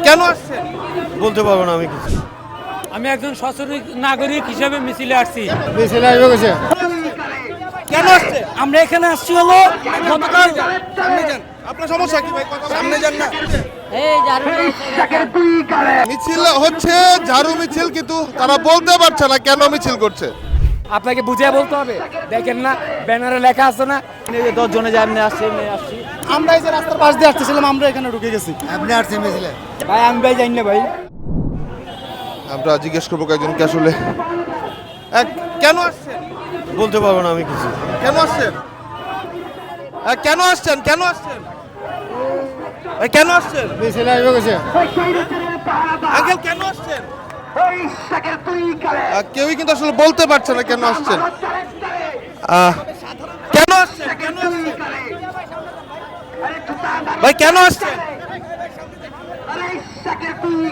কেন আসছেন? বলতে পারবো না আমি কিছু। আমি একজন সচেতন নাগরিক হিসেবে মিছিলে আসছি। মিছিলে আসবে গেছে। কেন আসছে? আমরা এখানে আসছি হলো গতকাল সামনে যান। আপনার সমস্যা কি ভাই? সামনে যান না। মিছিল হচ্ছে ঝাড়ু মিছিল, কিন্তু তারা বলতে পারছে না কেন মিছিল করছে। আপনাকে বুঝিয়ে বলতে হবে। দেখেন না ব্যানারে লেখা আছে না, 10 জনে যায় এমনি আসছি। আমরা এই যে রাস্তার পাশ দিয়ে আসতেছিলাম, আমরা এখানে ঢুকে গেছি। আপনি আসছেন মিছিলে? ভাই আমি ভাই জানি না ভাই। আমরা জিজ্ঞেস করবো কয়েকজনকে আসলে কেন আসছেন? বলতে পারবো না আমি কিছু। কেন আসছেন? কেন আসছেন? কেন আসছেন? কেন আসছেন? মিছিলে আসবে গেছে। আঙ্কেল কেন আসছেন? কেউই কিন্তু আসলে বলতে পারছে না কেন আসছেন। কেন আসছেন? কেন আসছেন? ভাই কেন আসছেন?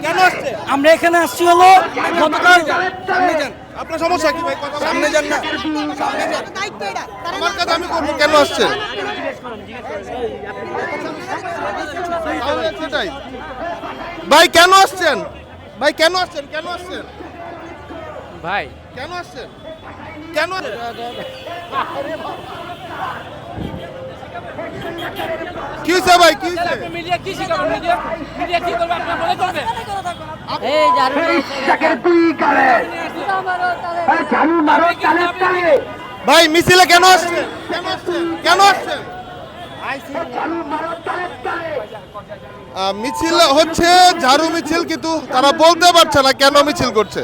কেন আসছেন? আমরা এখানে আসছি হলো গতকাল সামনে যান। আপনার সমস্যা কি ভাই? সামনে যান না। আমার কাছে আমি করবো কেন আসছেন? তাহলে সেটাই। ভাই কেন আসছেন? ভাই কেন আসছেন? কেন আসছেন? ভাই কেন আসছেন? কেন? কি হয়েছে ভাই? কি হয়েছে? মিডিয়া কি শিখাবেন? মিডিয়া কি করবে আপনার মনে করবে? ভাই মিছিলে কেন আসছেন? কেন আসছেন? কেন আসছেন? মিছিল হচ্ছে ঝাড়ু মিছিল, কিন্তু তারা বলতে পারছে না কেন মিছিল করছে।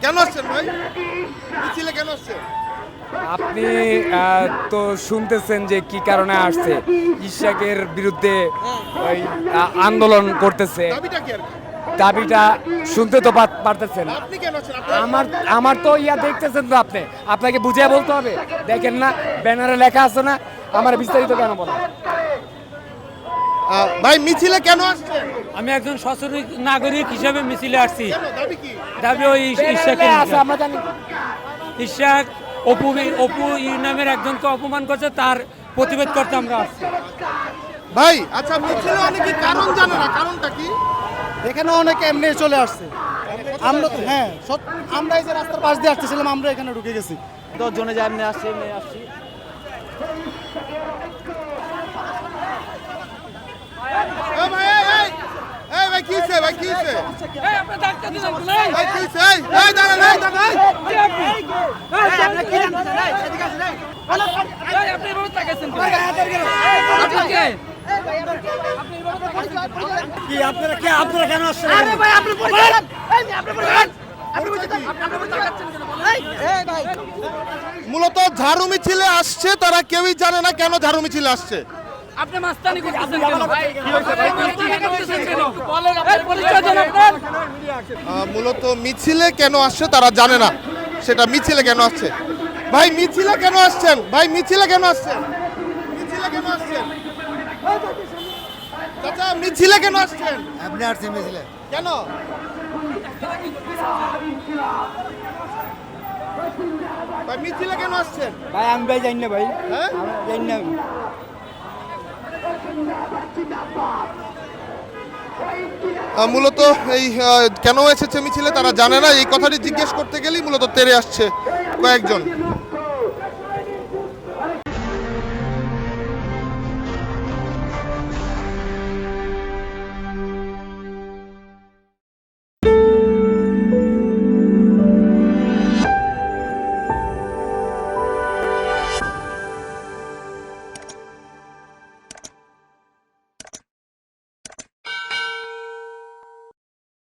কেন আসছেন ভাই? মিছিলে কেন আসছেন? আপনি তো শুনতেছেন যে কি কারণে আসছে। ইশাকের বিরুদ্ধে ওই আন্দোলন করতেছে। দাবিটা কি আর কি? দাবিটা শুনতে তো পারতেছেন। আপনি কেন আসছেন? আমার তো দেখতেছেন তো আপনি। আপনাকে বুঝিয়ে বলতে হবে। দেখেন না ব্যানারে লেখা আছে না, আমার বিস্তারিত কেন বলেন। ভাই মিছিলে কেন আসছেন? আমি একজন সচেতন নাগরিক হিসেবে মিছিলে আসছি। কেন? দাবি কি? দাবি ওই ইশাকের আছে, আমরা জানি। ইশাক অপু নামের একজনকে অপমান করছে, তার প্রতিবাদ করতে আমরা আসছি। ভাই আচ্ছা, মিছিলে অনেকে কারণ জানে না, কারণটা কি? এখানে অনেকে এমনি চলে আসছে। আমরা আমরা এই যে রাস্তার পাশ দিয়ে আসতেছিলাম, আমরা এখানে ঢুকে গেছি। 10 জনে যায় এমনি আসছি। ভাই এই ভাই কি হইছে? ভাই কি হইছে? এই আপনি ডাক্তার দিলেন না? ভাই কি হইছে? এই দাঁড়ান, এই দাঁড়ান। আপনি কি জানেন না? এদিকে আসেন। এই আপনি এভাবে তাকাইছেন কেন? আপনি কে? কি আপনারা কেন আসছেন? আরে ভাই আপনি পরিচয় দেন। এই আপনি পরিচয় দেন। আপনি পরিচয় দেন। আপনি তাকাচ্ছেন কেন বলেন? এই ভাই মূলত ঝাড়ু মিছিলে আসছে, তারা কেউই জানে না কেন ঝাড়ু মিছিলে আসছে। আপনি মাস্তানি করতেছেন কেন? ভাই কি হইছে ভাই? মাস্তানি করতেছেন কেন? বলেন আপনি পরিচয় দেন আপনার। মূলত মিছিলে কেন আসছে তারা জানে না, সেটা মিছিলে কেন আসছে। ভাই মিছিলে কেন আসছেন? ভাই মিছিলে কেন আসছেন? মিছিলে কেন আসছেন? চাচা মিছিলে কেন আসছেন? আপনি আসছেন মিছিলে? কেন? ভাই মিছিলে কেন আসছেন? ভাই আমি ভাই জানি না ভাই, হ্যাঁ জানি না। মূলত এই কেন এসেছে মিছিলে তারা জানে না, এই কথাটি জিজ্ঞেস করতে গেলেই মূলত তেড়ে আসছে কয়েকজন।